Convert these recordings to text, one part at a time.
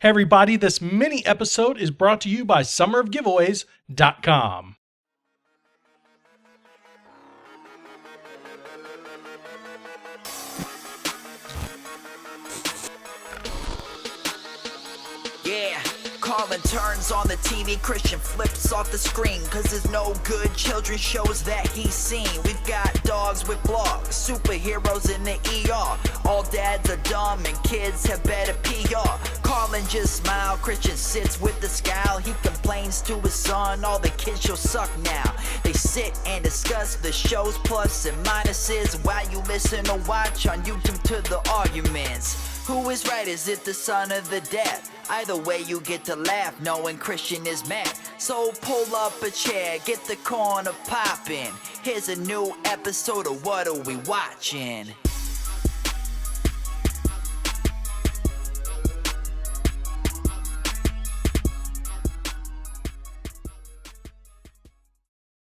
Hey everybody, this mini episode is brought to you by summerofgiveaways.com. Yeah, Colin turns on the TV, Christian flips off the screen, cause there's no good children's shows that he's seen. We've got dogs with blogs, superheroes in the ER. All dads are dumb and kids have better PR. Colin just smile, Christian sits with the scowl. He complains to his son, all the kids shows suck now. They sit and discuss the show's plus and minuses while you listen or watch on YouTube to the arguments. Who is right? Is it the son or the dad? Either way you get to laugh knowing Christian is mad. So pull up a chair, get the corner poppin'. Here's a new episode of What Are We Watching?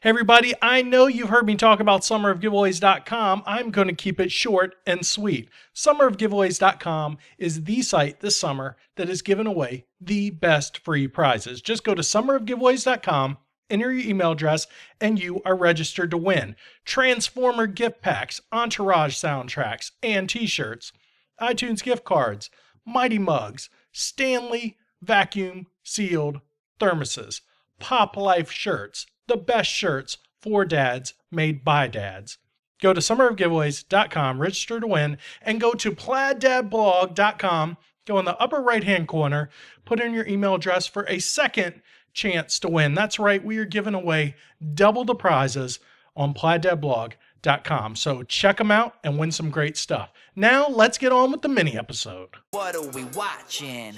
Hey everybody, I know you've heard me talk about summerofgiveaways.com. I'm going to keep it short and sweet. Summerofgiveaways.com is the site this summer that is giving away the best free prizes. Just go to summerofgiveaways.com, enter your email address, and you are registered to win Transformer gift packs, Entourage soundtracks, and t-shirts, iTunes gift cards, Mighty mugs, Stanley vacuum sealed thermoses, Pop Life shirts, the best shirts for dads made by dads. Go to summerofgiveaways.com, register to win, and go to plaiddadblog.com. Go in the upper right-hand corner, put in your email address for a second chance to win. That's right, we are giving away double the prizes on plaiddadblog.com. So check them out and win some great stuff. Now, let's get on with the mini episode. What are we watching?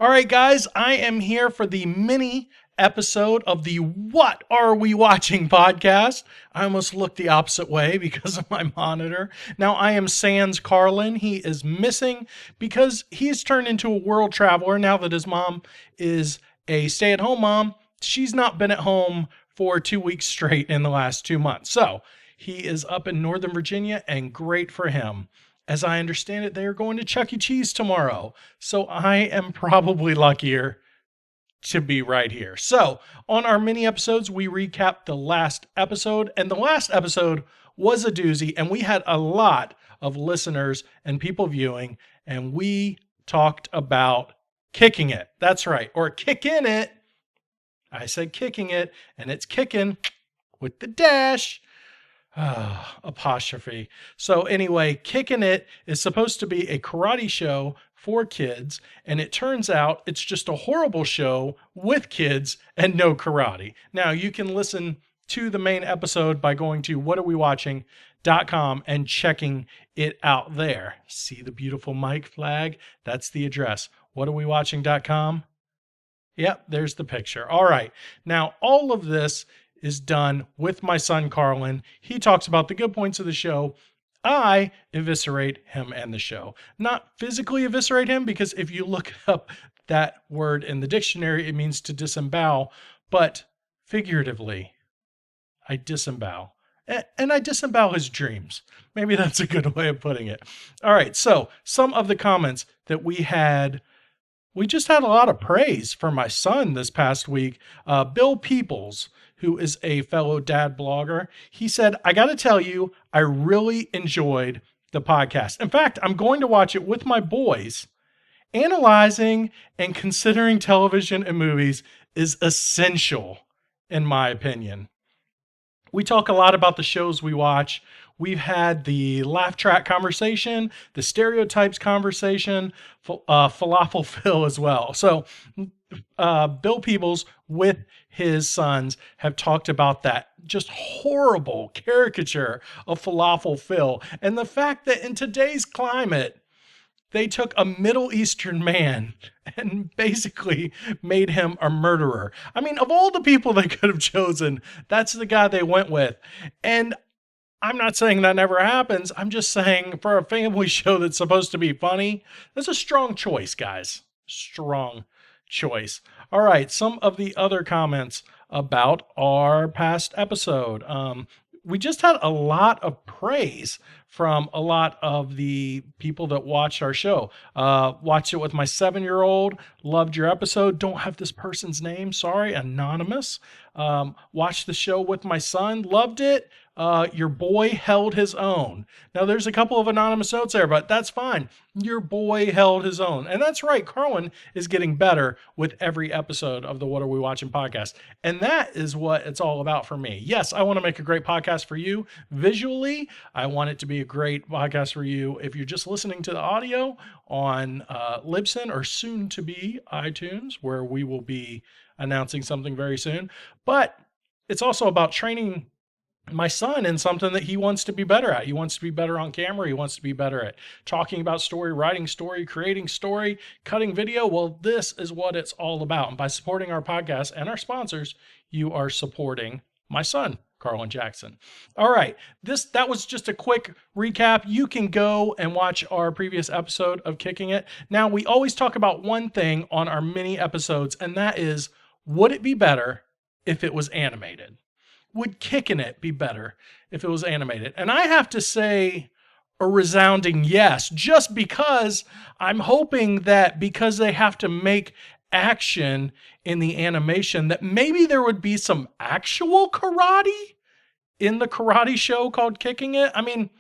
All right, guys, I am here for the mini episode of the What Are We Watching podcast. I almost looked the opposite way because of my monitor. Now, I am sans Carlin. He is missing because he's turned into a world traveler now that his mom is a stay-at-home mom. She's not been at home for 2 weeks straight in the last 2 months. So he is up in Northern Virginia, and great for him. As I understand it, they are going to Chuck E. Cheese tomorrow. So I am probably luckier to be right here. So on our mini episodes, we recap the last episode. And the last episode was a doozy. And we had a lot of listeners and people viewing. And we talked about kicking it. That's right. Or kicking it. I said kicking it. And it's kicking with the dash. Apostrophe. So anyway, Kickin' It is supposed to be a karate show for kids, and it turns out it's just a horrible show with kids and no karate. Now, you can listen to the main episode by going to whatarewewatching.com and checking it out there. See the beautiful mic flag? That's the address. Whatarewewatching.com. Yep, there's the picture. All right. Now, all of this is done with my son, Carlin. He talks about the good points of the show. I eviscerate him and the show. Not physically eviscerate him, because if you look up that word in the dictionary, it means to disembowel, but figuratively, I disembowel. And I disembowel his dreams. Maybe that's a good way of putting it. All right, so some of the comments that we just had a lot of praise for my son this past week. Bill Peoples, who is a fellow dad blogger, he said, I got to tell you, I really enjoyed the podcast. In fact, I'm going to watch it with my boys. Analyzing and considering television and movies is essential, in my opinion. We talk a lot about the shows we watch. We've had the laugh track conversation, the stereotypes conversation, Falafel Phil as well. So Bill Peebles with his sons have talked about that just horrible caricature of Falafel Phil. And the fact that in today's climate, they took a Middle Eastern man and basically made him a murderer. I mean, of all the people they could have chosen, that's the guy they went with. And I'm not saying that never happens. I'm just saying for a family show that's supposed to be funny, that's a strong choice, guys. Strong choice. All right, some of the other comments about our past episode. We just had a lot of praise from a lot of the people that watched our show. Watched it with my 7-year-old, loved your episode. Don't have this person's name, sorry, anonymous. Watched the show with my son, loved it. Your boy held his own. Now, there's a couple of anonymous notes there, but that's fine. Your boy held his own. And that's right, Carlin is getting better with every episode of the What Are We Watching podcast. And that is what it's all about for me. Yes, I want to make a great podcast for you visually. I want it to be a great podcast for you if you're just listening to the audio on Libsyn or soon to be iTunes, where we will be announcing something very soon. But it's also about training my son in something that he wants to be better at. He wants to be better on camera. He wants to be better at talking about story, writing story, creating story, cutting video. Well, this is what it's all about. And by supporting our podcast and our sponsors, you are supporting my son, Carlin Jackson. All right. That was just a quick recap. You can go and watch our previous episode of Kicking It. Now, we always talk about one thing on our mini episodes, and that is, would it be better if it was animated? Would Kicking It be better if it was animated? And I have to say a resounding yes, just because I'm hoping that because they have to make action in the animation, that maybe there would be some actual karate in the karate show called Kicking It. I mean,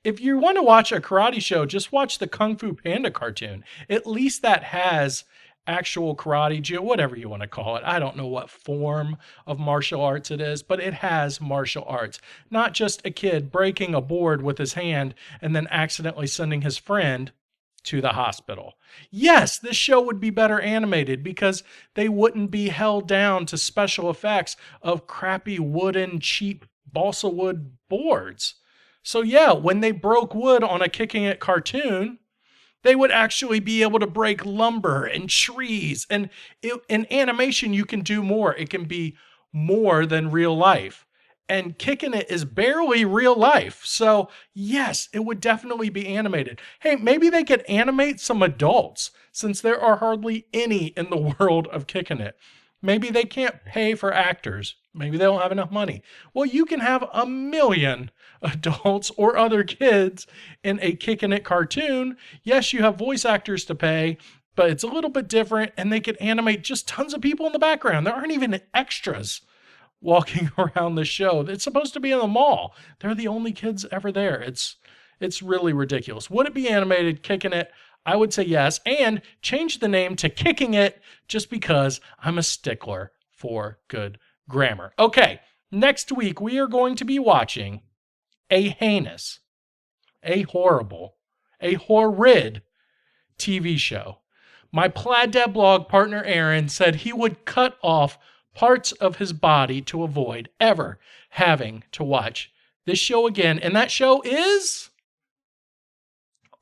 if you want to watch a karate show, just watch the Kung Fu Panda cartoon. At least that has actual karate, whatever you want to call it. I don't know what form of martial arts it is, but it has martial arts. Not just a kid breaking a board with his hand and then accidentally sending his friend to the hospital. Yes, this show would be better animated because they wouldn't be held down to special effects of crappy wooden, cheap balsa wood boards. So yeah, when they broke wood on a Kicking It cartoon, they would actually be able to break lumber and trees. And in animation, you can do more. It can be more than real life. And Kicking It is barely real life. So yes, it would definitely be animated. Hey, maybe they could animate some adults, since there are hardly any in the world of Kicking It. Maybe they can't pay for actors. Maybe they don't have enough money. Well, you can have 1 million adults or other kids in a Kicking It cartoon. Yes, you have voice actors to pay, but it's a little bit different, and they could animate just tons of people in the background. There aren't even extras walking around the show. It's supposed to be in the mall. They're the only kids ever there. It's really ridiculous. Would it be animated, Kicking It? I would say yes, and change the name to Kicking It just because I'm a stickler for good grammar. Okay, next week we are going to be watching a heinous, a horrible, a horrid TV show. My Plaid Dad blog partner Aaron said he would cut off parts of his body to avoid ever having to watch this show again, and that show is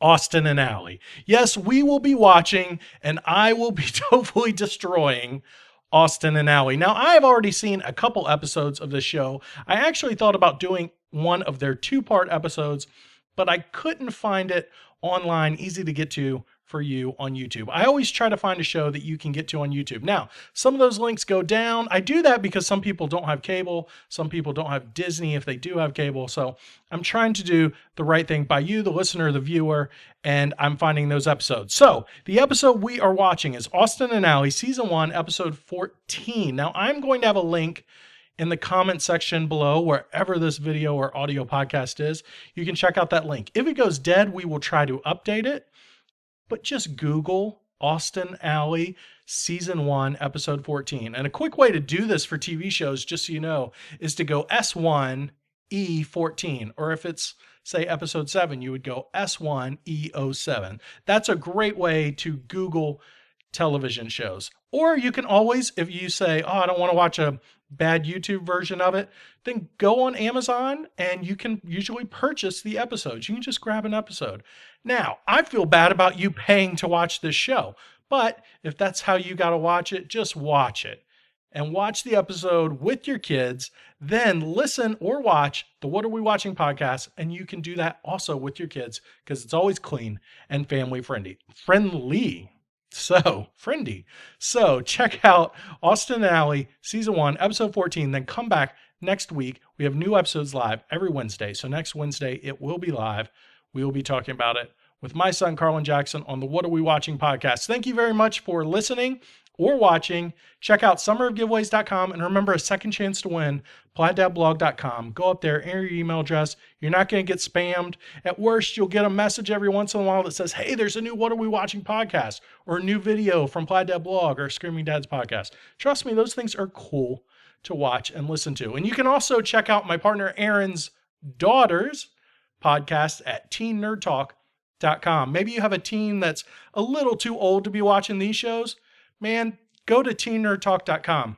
Austin and Ally. Yes, we will be watching, and I will be totally destroying Austin and Ally. Now, I have already seen a couple episodes of this show. I actually thought about doing one of their 2-part episodes, but I couldn't find it online, easy to get to for you on YouTube. I always try to find a show that you can get to on YouTube. Now, some of those links go down. I do that because some people don't have cable. Some people don't have Disney if they do have cable. So I'm trying to do the right thing by you, the listener, the viewer, and I'm finding those episodes. So the episode we are watching is Austin and Ally, Season 1, Episode 14. Now, I'm going to have a link in the comment section below, wherever this video or audio podcast is. You can check out that link. If it goes dead, we will try to update it. But just Google Austin Ally Season 1, Episode 14. And a quick way to do this for TV shows, just so you know, is to go S1E14. Or if it's, say, Episode 7, you would go S1E07. That's a great way to Google television shows. Or you can always, if you say, oh, I don't want to watch a bad YouTube version of it, then go on Amazon and you can usually purchase the episodes. You can just grab an episode. Now, I feel bad about you paying to watch this show, but if that's how you got to watch it, just watch it and watch the episode with your kids, then listen or watch the What Are We Watching podcast, and you can do that also with your kids because it's always clean and family friendly. So check out Austin and Ally Season 1, Episode 14, then come back next week. We have new episodes live every Wednesday. So next Wednesday, it will be live. We will be talking about it with my son, Carlin Jackson, on the What Are We Watching podcast. Thank you very much for listening or watching. Check out summerofgiveaways.com, and remember, a second chance to win, plaiddadblog.com. Go up there, enter your email address. You're not going to get spammed. At worst, you'll get a message every once in a while that says, hey, there's a new What Are We Watching podcast, or a new video from Plaid Dad Blog or Screaming Dad's podcast. Trust me, those things are cool to watch and listen to. And you can also check out my partner Aaron's daughter's podcast at teennerdtalk.com. Maybe you have a teen that's a little too old to be watching these shows. Man, go to teennerdtalk.com.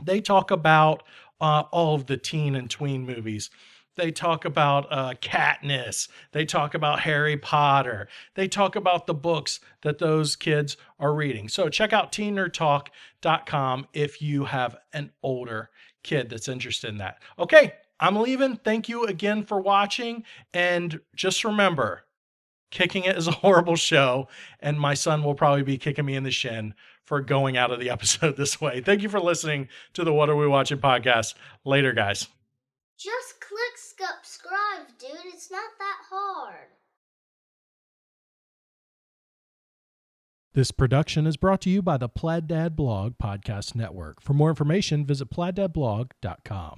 They talk about all of the teen and tween movies. They talk about Katniss. They talk about Harry Potter. They talk about the books that those kids are reading. So check out teennerdtalk.com if you have an older kid that's interested in that. Okay, I'm leaving. Thank you again for watching. And just remember, Kicking It is a horrible show, and my son will probably be kicking me in the shin for going out of the episode this way. Thank you for listening to the What Are We Watching podcast. Later, guys. Just click subscribe, dude. It's not that hard. This production is brought to you by the Plaid Dad Blog Podcast Network. For more information, visit plaiddadblog.com.